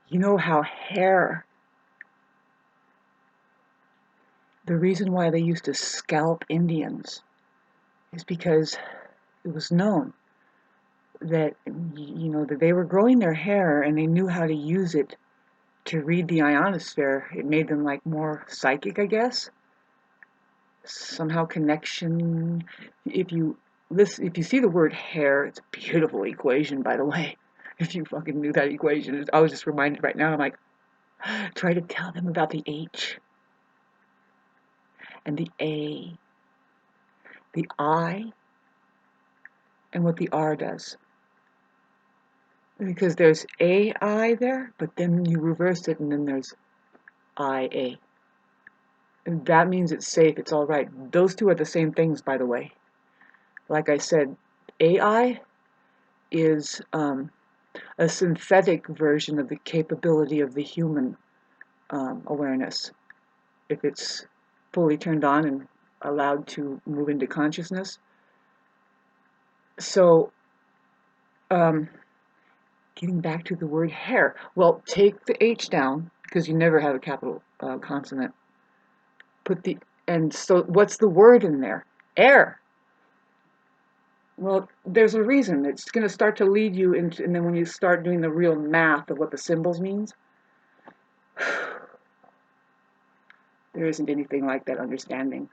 You know how hair, the reason why they used to scalp Indians is because it was known that, that they were growing their hair and they knew how to use it to read the ionosphere. It made them like more psychic, I guess. Somehow connection. If you if you see the word hair, it's a beautiful equation, by the way. If you fucking knew that equation, I was just reminded right now. I'm like, try to tell them about the H and the A, the I, and what the R does. Because there's AI there, but then you reverse it and then there's IA. And that means it's safe, it's all right. Those two are the same things, by the way. Like I said, AI is a synthetic version of the capability of the human awareness. If it's fully turned on and allowed to move into consciousness. So, getting back to the word hair. Well, take the H down, because you never have a capital consonant. And so what's the word in there? Air. Well, there's a reason. It's going to start to lead you into, and then when you start doing the real math of what the symbols means, there isn't anything like that understanding.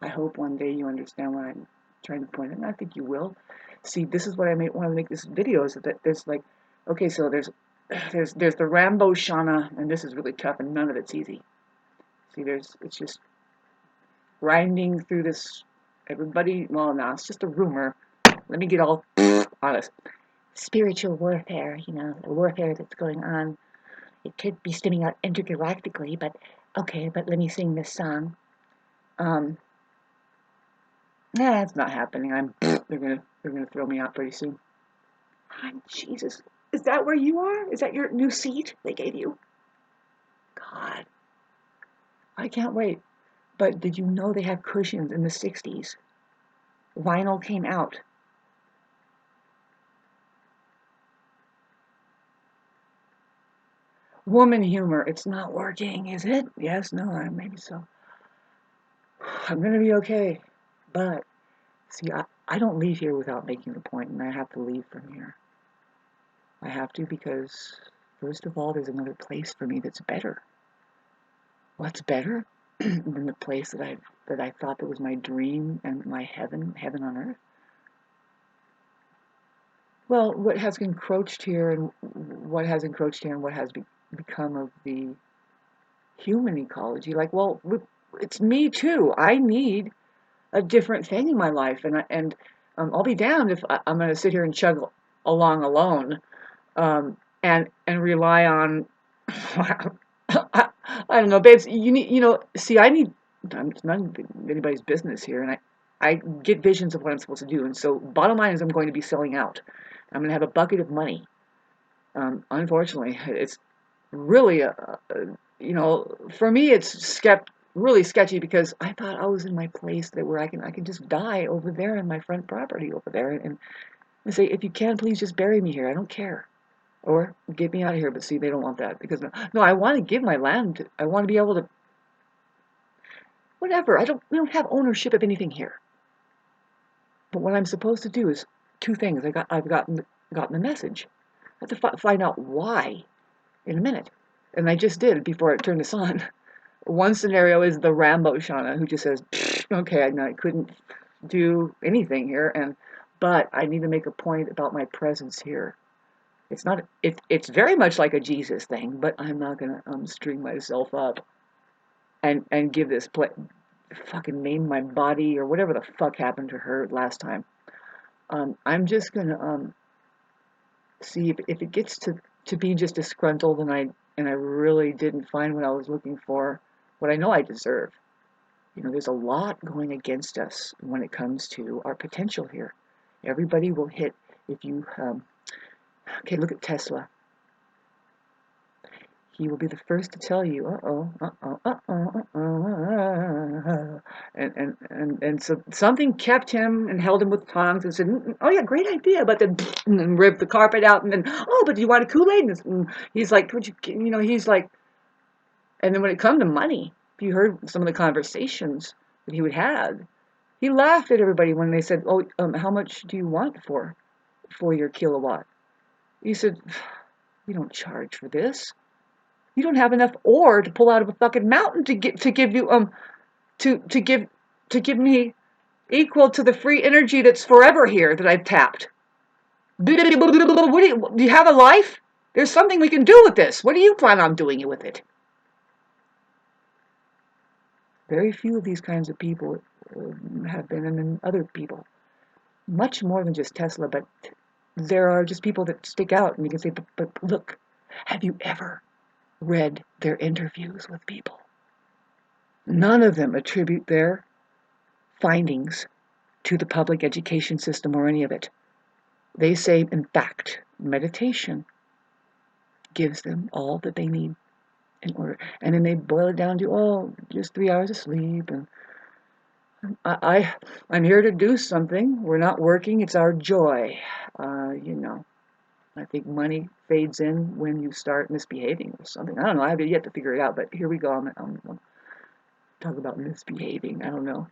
I hope one day you understand what I'm trying to point out, and I think you will. See, this is what I want to make this video, is that there's like, okay, so there's the Rambo Shana, and this is really tough, and none of it's easy. See, it's just grinding through this. Everybody, well, no, it's just a rumor. Let me get all honest. Spiritual warfare, the warfare that's going on. It could be stemming out intergalactically, but okay, but let me sing this song. Nah, it's not happening. They're gonna throw me out pretty soon. Oh, Jesus, is that where you are? Is that your new seat they gave you? God, I can't wait. But did you know they have cushions in the 60s? Vinyl came out. Woman humor, it's not working, is it? Yes, no, maybe so. I'm gonna be okay. But, see, I don't leave here without making a point, and I have to leave from here. I have to because, first of all, there's another place for me that's better. What's better than the place that I thought that was my dream and my heaven on earth? Well, what has encroached here and what has become of the human ecology? Like, well, it's me too. I need a different thing in my life, and I'll be damned if I'm going to sit here and chug along alone, and rely on. I don't know, babes. You need, see, I need. It's none of anybody's business here, and I get visions of what I'm supposed to do, and so bottom line is I'm going to be selling out. I'm going to have a bucket of money. Unfortunately, it's really for me it's really sketchy, because I thought I was in my place where I can just die over there in my front property over there, and say, if you can, please just bury me here. I don't care. Or get me out of here. But see, they don't want that, because no, I want to give my land. I want to be able to, whatever. We don't have ownership of anything here. But what I'm supposed to do is two things. I've gotten the message. I have to find out why in a minute, and I just did before I turned this on. One scenario is the Rambo Shauna, who just says, okay, I couldn't do anything here, but I need to make a point about my presence here. It's not. It's very much like a Jesus thing, but I'm not gonna string myself up and give this fucking name my body or whatever the fuck happened to her last time. I'm just gonna see if it gets to be just disgruntled, and I really didn't find what I was looking for, what I know I deserve. There's a lot going against us when it comes to our potential here. Everybody will hit. If you okay, look at Tesla. he will be the first to tell you, and so something kept him and held him with tongs and said, oh yeah, great idea, but then and ripped the carpet out, and then, oh, but do you want a Kool-Aid? And he's like, would you, he's like, and then when it come to money, if you heard some of the conversations that he would have, he laughed at everybody when they said, oh, how much do you want for your kilowatt? He said, we don't charge for this. You don't have enough ore to pull out of a fucking mountain to give you to give me equal to the free energy that's forever here that I've tapped. Do you have a life? There's something we can do with this. What do you plan on doing with it? Very few of these kinds of people have been, and then other people. Much more than just Tesla, but there are just people that stick out, and you can say, but look, have you ever read their interviews with people? None of them attribute their findings to the public education system or any of it. They say, in fact, meditation gives them all that they need in order. And then they boil it down to, just 3 hours of sleep. And I'm here to do something. We're not working. It's our joy. I think money fades in when you start misbehaving or something. I don't know. I have yet to figure it out, but here we go. I'm talk about misbehaving. I don't know.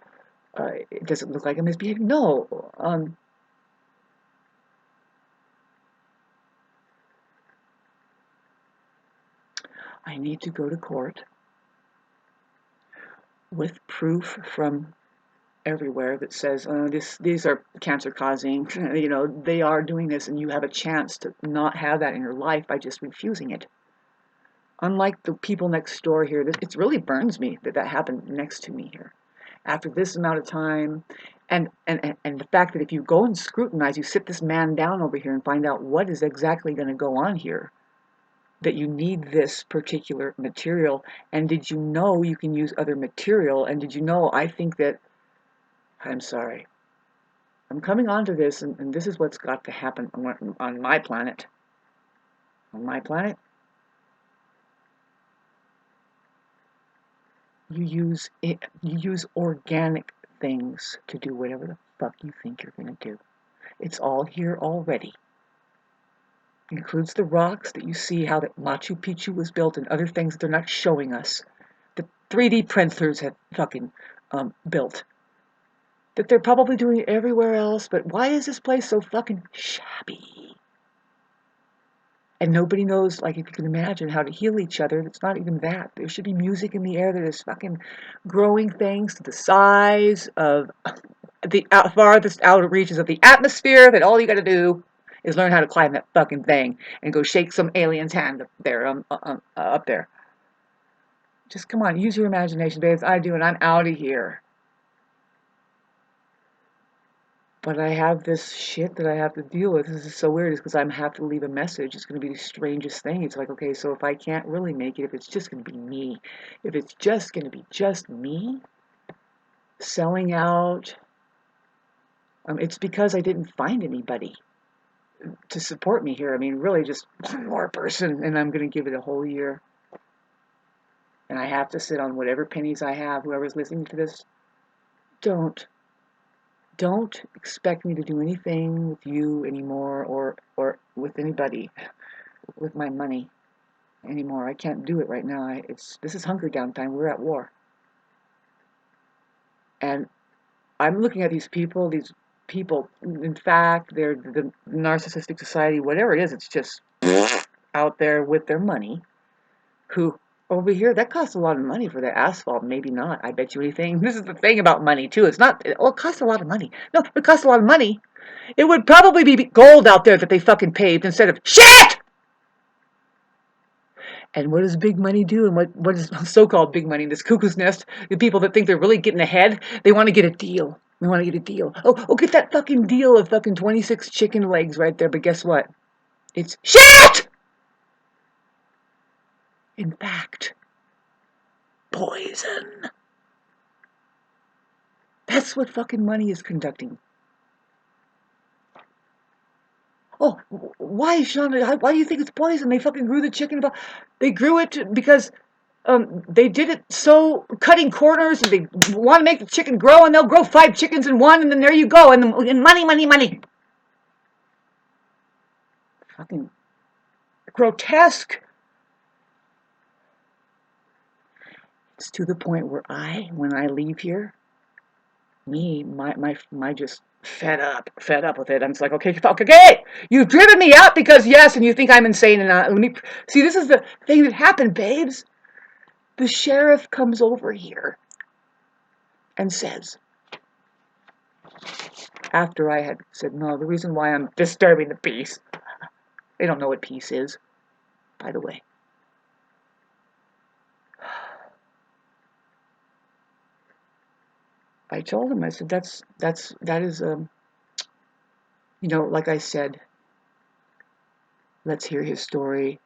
It doesn't look like I'm misbehaving. No. I need to go to court with proof from everywhere that says these are cancer causing. They are doing this, and you have a chance to not have that in your life by just refusing it. Unlike the people next door here, it really burns me that happened next to me here. After this amount of time, and the fact that if you go and scrutinize, you sit this man down over here and find out what is exactly going to go on here, that you need this particular material, and did you know you can use other material, and did you know, I think that, I'm sorry, I'm coming onto this, and this is what's got to happen on my planet. On my planet, you use organic things to do whatever the fuck you think you're going to do. It's all here already. It includes the rocks that you see how that Machu Picchu was built and other things that they're not showing us. The 3D printers have fucking built. That they're probably doing it everywhere else, but why is this place so fucking shabby? And nobody knows, like, if you can imagine, how to heal each other. It's not even that. There should be music in the air that is fucking growing things to the size of the farthest outer reaches of the atmosphere, that all you gotta do is learn how to climb that fucking thing and go shake some alien's hand up there. Just come on, use your imagination, babes. I do, and I'm out of here. But I have this shit that I have to deal with. This is so weird. It's because I have to leave a message. It's going to be the strangest thing. It's like, okay, so if I can't really make it, if it's just going to be me, if it's just going to be just me selling out, it's because I didn't find anybody to support me here. I mean, really just one more person, and I'm going to give it a whole year. And I have to sit on whatever pennies I have. Whoever's listening to this, don't expect me to do anything with you anymore, or with anybody with my money anymore. I can't do it right now. This is hunker down time. We're at war. And I'm looking at these people, in fact, they're the narcissistic society, whatever it is, it's just out there with their money, who over here, that costs a lot of money for the asphalt. Maybe not. I bet you anything. This is the thing about money, too. It's not, it costs a lot of money. No, it costs a lot of money. It would probably be gold out there that they fucking paved instead of shit! And what does big money do? And what is so-called big money? This cuckoo's nest, the people that think they're really getting ahead, they want to get a deal. They want to get a deal. Oh, get that fucking deal of fucking 26 chicken legs right there. But guess what? It's shit! In fact, poison. That's what fucking money is conducting. Oh, why, Shauna? Why do you think it's poison? They fucking grew the chicken. They grew it because they did it so cutting corners, and they want to make the chicken grow, and they'll grow 5 chickens in one, and then there you go, and money, money, money. Fucking grotesque. It's to the point where when I leave here, my just fed up with it. I'm just like, okay, you've driven me out because yes, and you think I'm insane, and let me see. This is the thing that happened, babes. The sheriff comes over here and says, after I had said no, the reason why I'm disturbing the peace. They don't know what peace is, by the way. I told him, I said, that is, like I said, let's hear his story.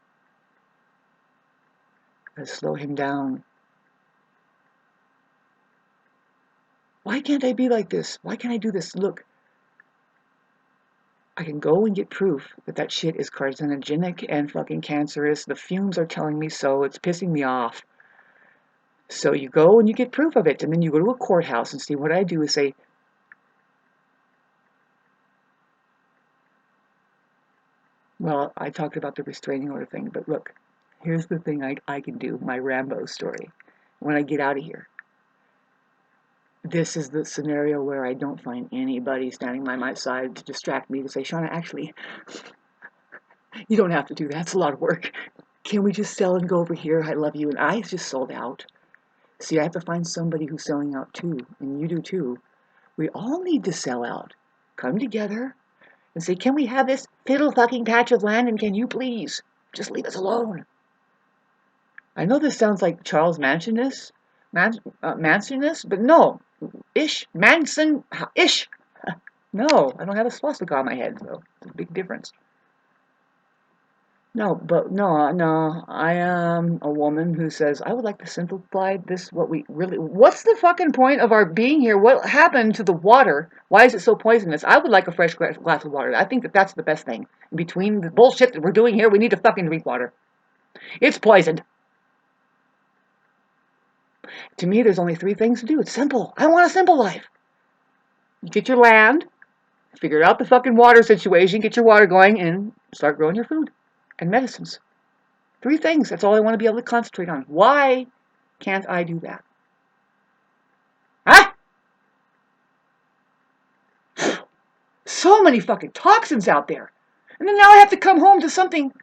Let's slow him down. Why can't I be like this? Why can't I do this? Look, I can go and get proof that shit is carcinogenic and fucking cancerous. The fumes are telling me so. It's pissing me off. So you go and you get proof of it, and then you go to a courthouse and see. What I do is say, well, I talked about the restraining order thing, but look, here's the thing I can do, my Rambo story. When I get out of here, this is the scenario where I don't find anybody standing by my side to distract me to say, Shauna, actually, you don't have to do that. It's a lot of work. Can we just sell and go over here? I love you. And I just sold out. See, I have to find somebody who's selling out too, and you do too. We all need to sell out. Come together and say, can we have this fiddle fucking patch of land, and can you please just leave us alone? I know this sounds like Charles Manson-ness, but no. Manson-ish. No, I don't have a swastika on my head, though. It's a big difference. No, but no, I am a woman who says, I would like to simplify this, what's the fucking point of our being here? What happened to the water? Why is it so poisonous? I would like a fresh glass of water. I think that's the best thing. In between the bullshit that we're doing here, we need to fucking drink water. It's poisoned. To me, there's only 3 things to do. It's simple. I want a simple life. You get your land, figure out the fucking water situation, get your water going, and start growing your food and medicines. 3 things. That's all I want to be able to concentrate on. Why can't I do that? Huh? So many fucking toxins out there. And then now I have to come home to something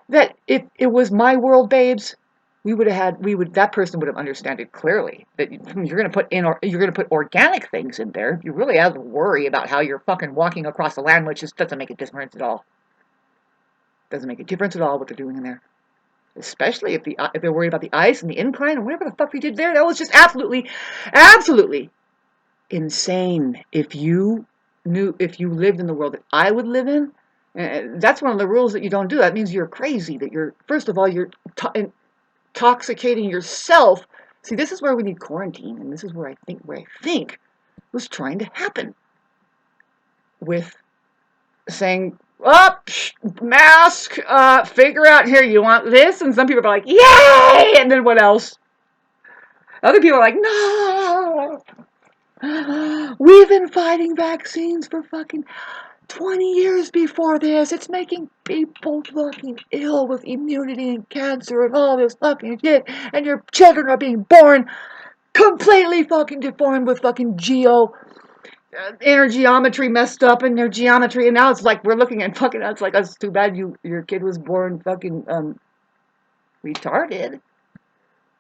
that if it was my world, babes, that person would have understood it clearly. That you're going to put organic things in there. You really have to worry about how you're fucking walking across the land, which just doesn't make a difference at all. Doesn't make a difference at all what they're doing in there. Especially if they're worried about the ice and the incline and whatever the fuck they did there. That was just absolutely insane. If you lived in the world that I would live in, that's one of the rules that you don't do. That means you're crazy. That first of all, you're intoxicating yourself. See, this is where we need quarantine, and this is where I think was trying to happen with saying, mask, figure out here, you want this? And some people are like, yay! And then what else? Other people are like, no! We've been fighting vaccines for fucking 20 years before this. It's making people fucking ill with immunity and cancer and all this fucking shit. And your children are being born completely fucking deformed with fucking inner geometry messed up in their geometry. And now it's like we're looking at fucking, it's like, it's too bad your kid was born fucking retarded.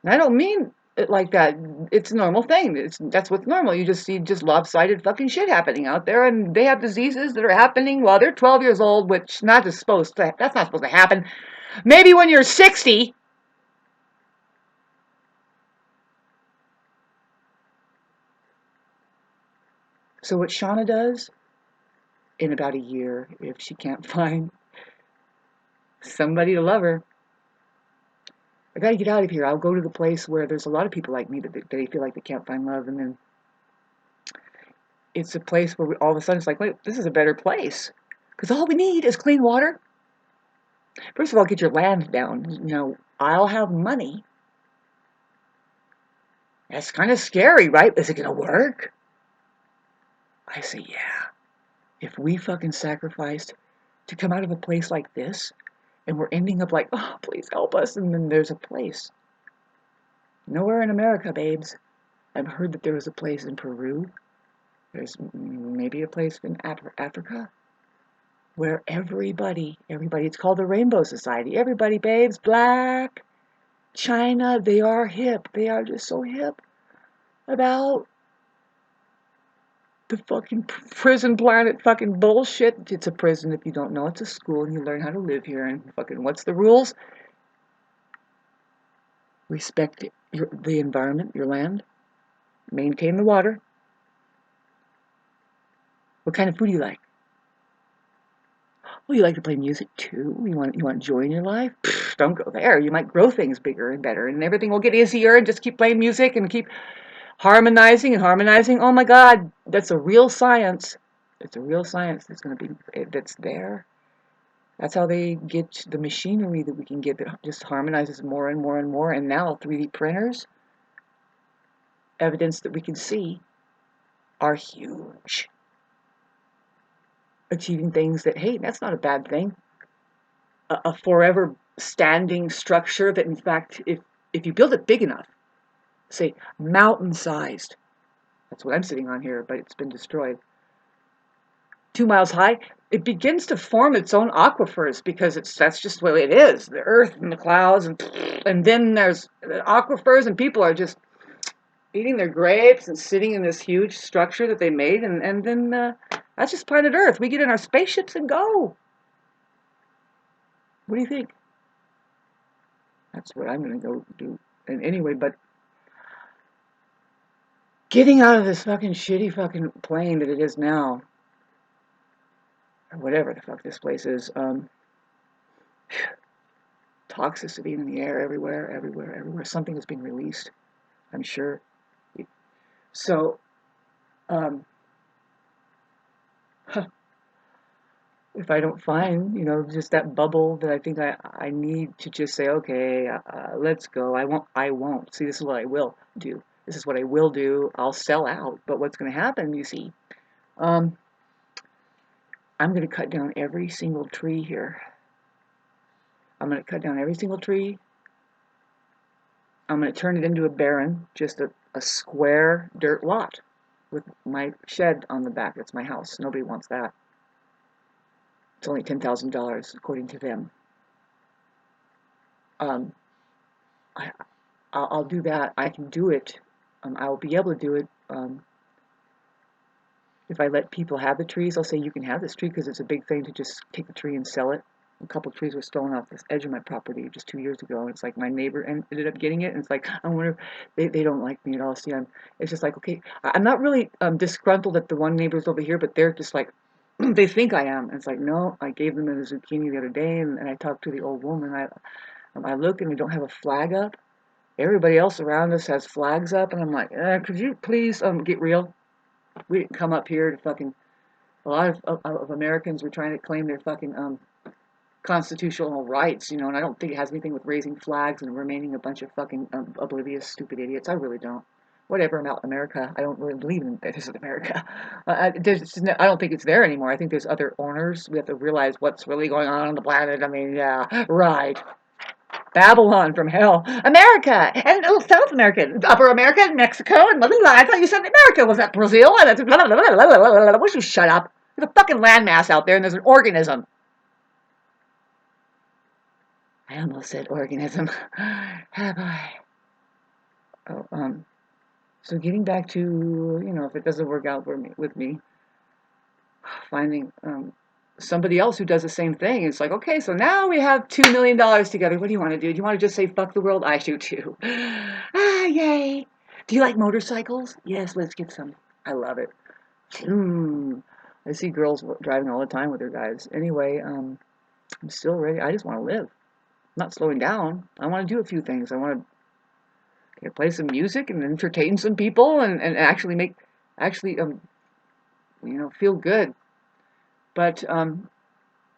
And I don't mean it like that. It's a normal thing. That's what's normal. You just see lopsided fucking shit happening out there, and they have diseases that are happening while they're 12 years old, which that's not supposed to happen. Maybe when you're 60. So what Shauna does in about a year, if she can't find somebody to love her, I gotta get out of here. I'll go to the place where there's a lot of people like me that they feel like they can't find love, and then it's a place where all of a sudden it's like, wait, this is a better place. Because all we need is clean water. First of all, get your land down. You know, I'll have money. That's kind of scary, right? Is it going to work? I say, yeah. If we fucking sacrificed to come out of a place like this, and we're ending up like, oh, please help us, and then there's a place. Nowhere in America, babes. I've heard that there was a place in Peru. There's maybe a place in Africa where everybody, it's called the Rainbow Society. Everybody, babes, black, China, they are hip. They are just so hip about the fucking prison planet fucking bullshit. It's a prison if you don't know. It's a school and you learn how to live here. And fucking what's the rules? Respect the environment, your land. Maintain the water. What kind of food do you like? Oh, you like to play music too? You want joy in your life? Pfft, don't go there. You might grow things bigger and better, and everything will get easier. And just keep playing music and keep harmonizing and harmonizing. Oh my God, that's a real science. It's a real science that's there. That's how they get the machinery that we can get that just harmonizes more and more and more. And now 3D printers, evidence that we can see, are huge. Achieving things that, hey, that's not a bad thing. A forever standing structure that, in fact, if you build it big enough, say mountain-sized, that's what I'm sitting on here, but it's been destroyed, 2 miles high, it begins to form its own aquifers because that's just the way it is. The earth and the clouds, and then there's aquifers, and people are just eating their grapes and sitting in this huge structure that they made, and then that's just planet Earth. We get in our spaceships and go. What do you think? That's what I'm going to go do. And anyway, but getting out of this fucking shitty fucking plane that it is now, or whatever the fuck this place is, toxicity in the air everywhere. Something is being released, I'm sure. So, if I don't find, just that bubble that I think I need to just say, okay, let's go. I won't. See, this is what I will do. This is what I will do. I'll sell out. But what's going to happen, you see, I'm going to cut down every single tree here. I'm going to cut down every single tree. I'm going to turn it into a barren, just a square dirt lot with my shed on the back. That's my house. Nobody wants that. It's only $10,000 according to them. I'll do that. I can do it. I'll be able to do it. If I let people have the trees, I'll say you can have this tree because it's a big thing to just take the tree and sell it. A couple of trees were stolen off this edge of my property just 2 years ago, and it's like my neighbor ended up getting it, and it's like, I wonder if they don't like me at all. See, it's just like, okay, I'm not really disgruntled at the one neighbors over here, but they're just like, they think I am. And it's like, no, I gave them a zucchini the other day, and I talked to the old woman. I look, and they don't have a flag up. Everybody else around us has flags up, and I'm like, could you please get real? We didn't come up here to fucking. A lot of Americans were trying to claim their fucking constitutional rights, and I don't think it has anything with raising flags and remaining a bunch of fucking oblivious, stupid idiots. I really don't. Whatever about America, I don't really believe in this is America. I don't think it's there anymore. I think there's other owners. We have to realize what's really going on the planet. I mean, yeah, right. Babylon from hell. America! And South America. Upper America, Mexico, and blah, blah, blah. I thought you said America was that Brazil. And that's blah, blah, blah, blah, blah, blah, blah. Why don't you shut up? There's a fucking landmass out there and there's an organism. I almost said organism. Have I? Oh, so getting back to, if it doesn't work out with me, finding somebody else who does the same thing. It's like, okay, so now we have $2 million together. What do you want to do? Do you want to just say fuck the world? I do too. Yay. Do you like motorcycles? Yes, let's get some. I love it. I see girls driving all the time with their guys. Anyway, I'm still ready. I just want to live. I'm not slowing down. I want to do a few things. I want to play some music and entertain some people and actually feel good. But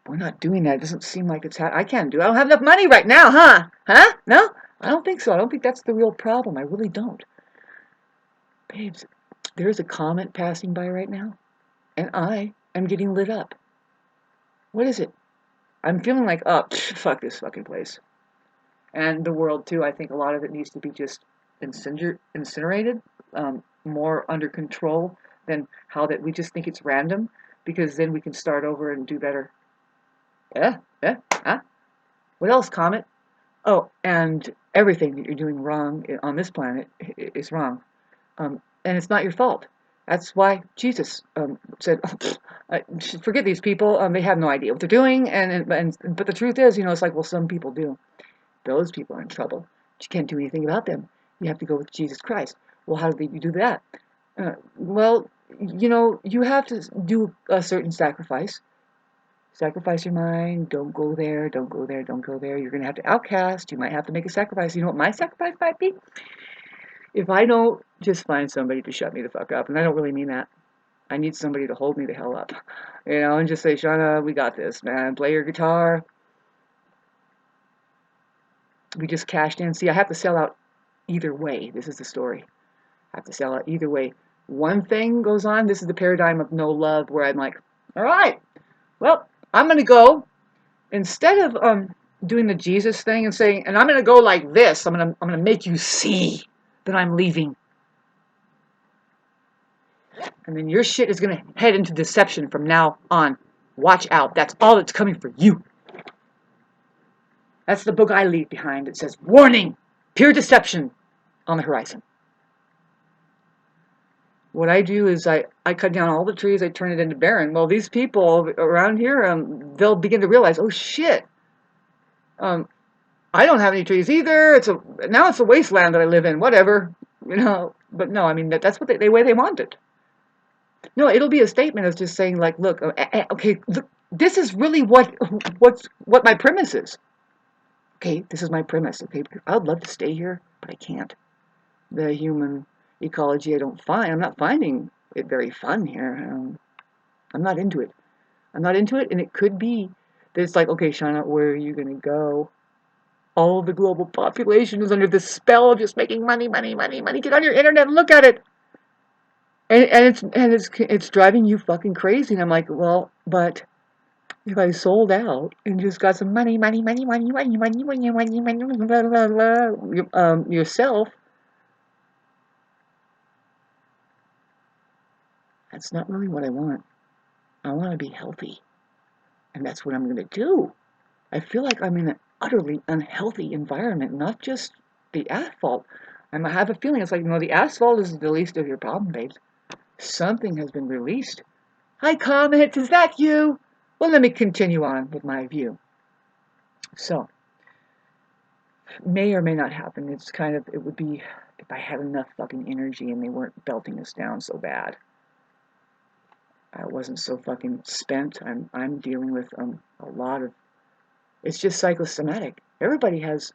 We're not doing that. It doesn't seem like it's I can't do it. I don't have enough money right now, huh? Huh? No? I don't think so. I don't think that's the real problem. I really don't. Babes, there's a comet passing by right now, and I am getting lit up. What is it? I'm feeling like, oh, fuck this fucking place. And the world, too. I think a lot of it needs to be just incinerated, more under control than how that we just think it's random, because then we can start over and do better. Yeah? Yeah? Huh? What else, Comet? Oh, and everything that you're doing wrong on this planet is wrong. And it's not your fault. That's why Jesus said, "Forget these people. They have no idea what they're doing." But the truth is, it's like, well, some people do. Those people are in trouble. But you can't do anything about them. You have to go with Jesus Christ. Well, how do you do that? Well, you have to do a certain sacrifice. Sacrifice your mind. Don't go there. Don't go there. Don't go there. You're going to have to outcast. You might have to make a sacrifice. You know what my sacrifice might be? If I don't just find somebody to shut me the fuck up, and I don't really mean that. I need somebody to hold me the hell up. And just say, Shauna, we got this, man. Play your guitar. We just cashed in. See, I have to sell out either way. This is the story. I have to sell out either way. One thing goes on. This is the paradigm of no love, where I'm like, all right, well, I'm going to go. Instead of doing the Jesus thing and saying, and I'm going to go like this. I'm going to make you see that I'm leaving. And then your shit is going to head into deception from now on. Watch out. That's all that's coming for you. That's the book I leave behind. It says, warning, pure deception on the horizon. What I do is I cut down all the trees. I turn it into barren. Well, these people around here, they'll begin to realize, oh, shit. I don't have any trees either. Now it's a wasteland that I live in. Whatever. But no, I mean, that's what the way they want it. No, it'll be a statement of just saying, like, look, okay, look, this is really what my premise is. Okay, this is my premise. Okay, I'd love to stay here, but I can't. The human ecology I'm not finding it very fun here. I'm not into it. I'm not into it, and it could be that it's like, okay, Shauna, where are you going to go? All the global population is under this spell of just making money, money, money, money. Get on your internet and look at it. And it's driving you fucking crazy. And I'm like, well, but if I sold out and just got some money, money, money, money, money, money, money, money, money, blah, blah, blah, yourself, that's not really what I want. I want to be healthy. And that's what I'm going to do. I feel like I'm in an utterly unhealthy environment, not just the asphalt. I have a feeling it's like, the asphalt is the least of your problem, babes. Something has been released. Hi, Comet, is that you? Well, let me continue on with my view. So, may or may not happen. It would be if I had enough fucking energy and they weren't belting us down so bad. I wasn't so fucking spent. I'm dealing with a lot of. It's just psychosomatic. Everybody has,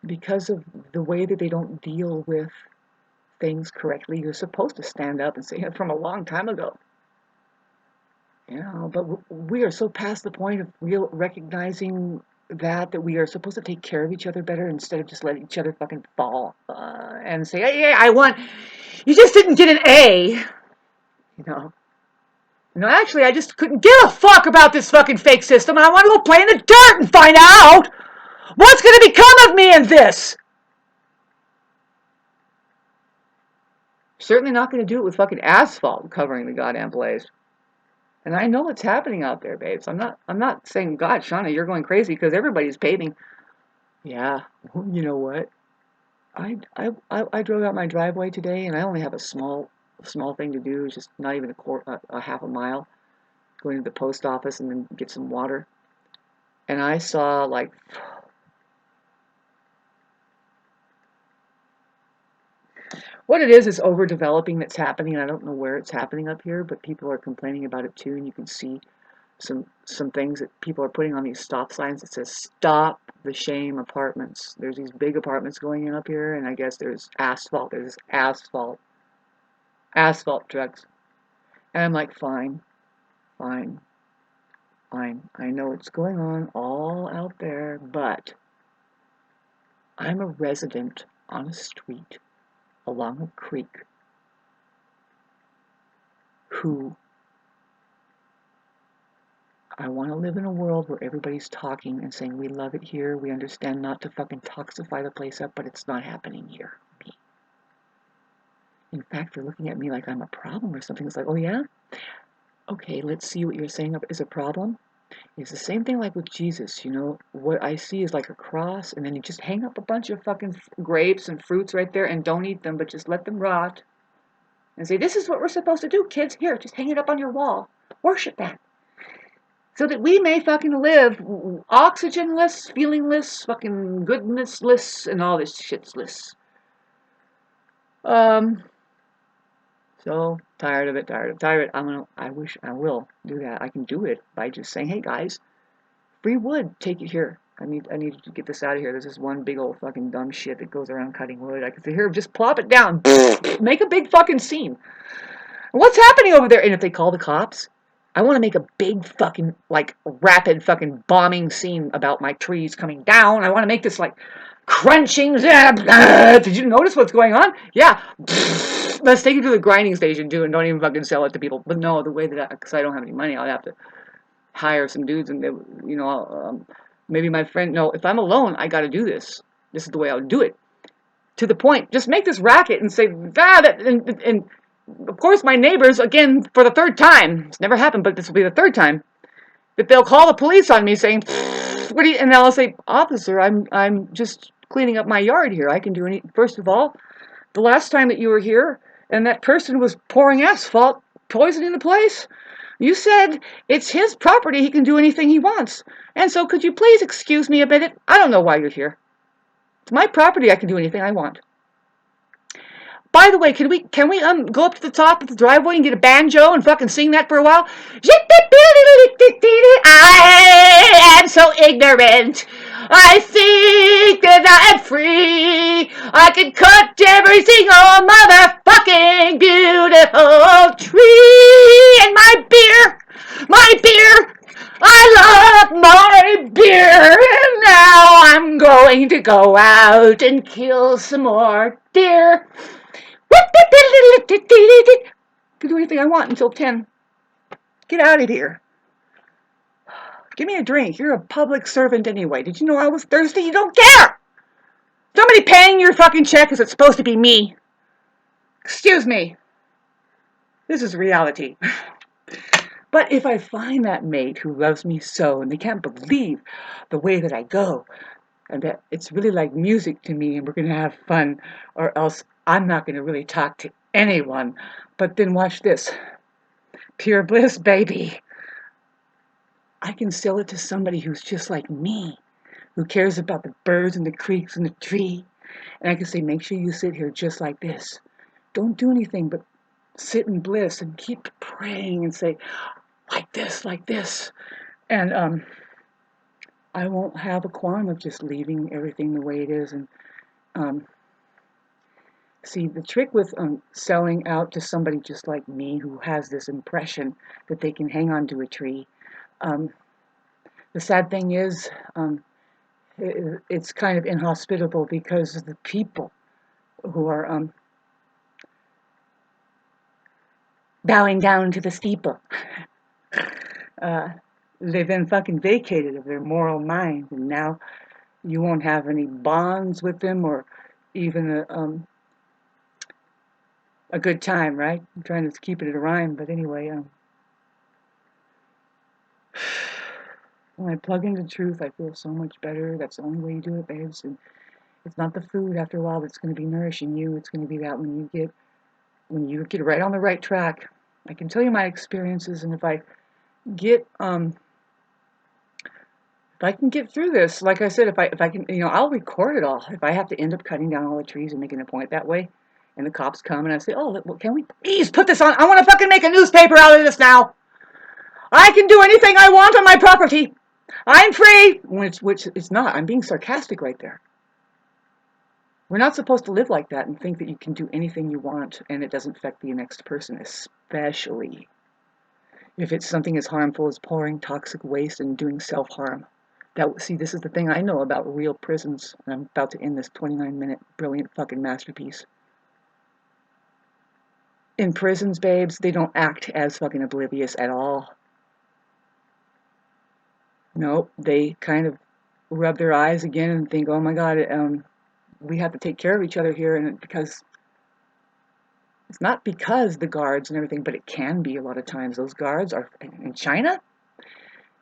because of the way that they don't deal with things correctly. You're supposed to stand up and say it from a long time ago. But we are so past the point of recognizing that we are supposed to take care of each other better instead of just letting each other fucking fall and say, hey, I won. You just didn't get an A. Actually, I just couldn't give a fuck about this fucking fake system, and I want to go play in the dirt and find out what's going to become of me in this. Certainly not going to do it with fucking asphalt covering the goddamn place. And I know what's happening out there, babes. I'm not saying, God, Shauna, you're going crazy because everybody's paving. Yeah, you know what? I drove out my driveway today, and I only have a small thing to do. It's just not even a half a mile. Going to the post office and then get some water. And I saw like. What it is overdeveloping that's happening. I don't know where it's happening up here, but people are complaining about it too, and you can see some things that people are putting on these stop signs that says "Stop the Shame Apartments." There's these big apartments going in up here, and I guess there's asphalt. There's asphalt trucks, and I'm like, fine. fine. I know it's going on all out there, but I'm a resident on a street along a creek who I want to live in a world where everybody's talking and saying, we love it here, we understand not to fucking toxify the place up, but it's not happening here. Me. In fact, they're looking at me like I'm a problem or something. It's like, oh yeah? Okay, let's see what you're saying is a problem. It's the same thing like with Jesus, you know. What I see is like a cross, and then you just hang up a bunch of fucking grapes and fruits right there and don't eat them, but just let them rot. And say, this is what we're supposed to do, kids. Here, just hang it up on your wall. Worship that. So that we may fucking live oxygenless, feelingless, fucking goodnessless, and all this shitless. Um, so tired of it. I wish I will do that. I can do it by just saying, hey guys, free wood, take it here. I need to get this out of here. There's this one big old fucking dumb shit that goes around cutting wood. I can say, here, just plop it down. Make a big fucking scene. What's happening over there? And if they call the cops, I want to make a big fucking, like, rapid fucking bombing scene about my trees coming down. I want to make this, like, crunching. Did you notice what's going on? Yeah. Let's take it to the grinding station, too, and don't even fucking sell it to people. But no, the way that because I don't have any money, I'll have to hire some dudes and, you know, maybe my friend. No, if I'm alone, I got to do this. This is the way I'll do it. To the point. Just make this racket and say, and of course, my neighbors, again, for the third time, it's never happened, but this will be the third time, that they'll call the police on me saying, what do you, and I'll say, officer, I'm just cleaning up my yard here. I can do any, first of all, the last time that you were here, and that person was pouring asphalt, poisoning the place, you said it's his property, he can do anything he wants. And so could you please excuse me a minute? I don't know why you're here. It's my property, I can do anything I want. By the way, can we go up to the top of the driveway and get a banjo and fucking sing that for a while? I am so ignorant. I think that I'm free. I can cut every single motherfucking beautiful tree. And my beer. I love my beer. And now I'm going to go out and kill some more deer. Can do anything I want until 10. Get out of here. Give me a drink. You're a public servant anyway. Did you know I was thirsty? You don't care. Somebody paying your fucking check is it's supposed to be me. Excuse me. This is reality. But if I find that mate who loves me so and they can't believe the way that I go and that it's really like music to me and we're going to have fun or else I'm not going to really talk to anyone. But then watch this. Pure bliss, baby. I can sell it to somebody who's just like me, who cares about the birds and the creeks and the tree. And I can say, make sure you sit here just like this. Don't do anything but sit in bliss and keep praying and say, like this. And I won't have a qualm of just leaving everything the way it is. And see, the trick with selling out to somebody just like me who has this impression that they can hang on to a tree, the sad thing is it's kind of inhospitable because of the people who are bowing down to the steeple. They've been fucking vacated of their moral mind, and now you won't have any bonds with them or even a good time, right? I'm trying to keep it at a rhyme, but anyway, when I plug into truth, I feel so much better. That's the only way you do it, babes. And it's not the food after a while that's going to be nourishing you. It's going to be that when you get right on the right track. I can tell you my experiences, and if I can get through this, like I said, if I can, you know, I'll record it all. If I have to end up cutting down all the trees and making a point that way, and the cops come and I say, oh, can we please put this on? I want to fucking make a newspaper out of this now. I can do anything I want on my property. I'm free. Which it's not. I'm being sarcastic right there. We're not supposed to live like that and think that you can do anything you want and it doesn't affect the next person, especially if it's something as harmful as pouring toxic waste and doing self-harm. See, this is the thing I know about real prisons, and I'm about to end this 29-minute brilliant fucking masterpiece. In prisons, babes, they don't act as fucking oblivious at all. Nope, they kind of rub their eyes again and think, oh my God, we have to take care of each other here, and because it's not because the guards and everything, but it can be a lot of times. Those guards are in China.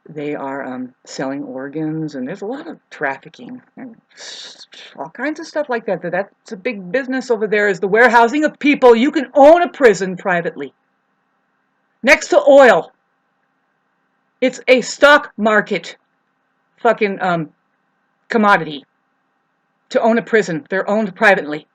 They are selling organs, and there's a lot of trafficking and all kinds of stuff like that. That's a big business over there, is the warehousing of people. You can own a prison privately. Next to oil. It's a stock market fucking commodity to own a prison. They're owned privately.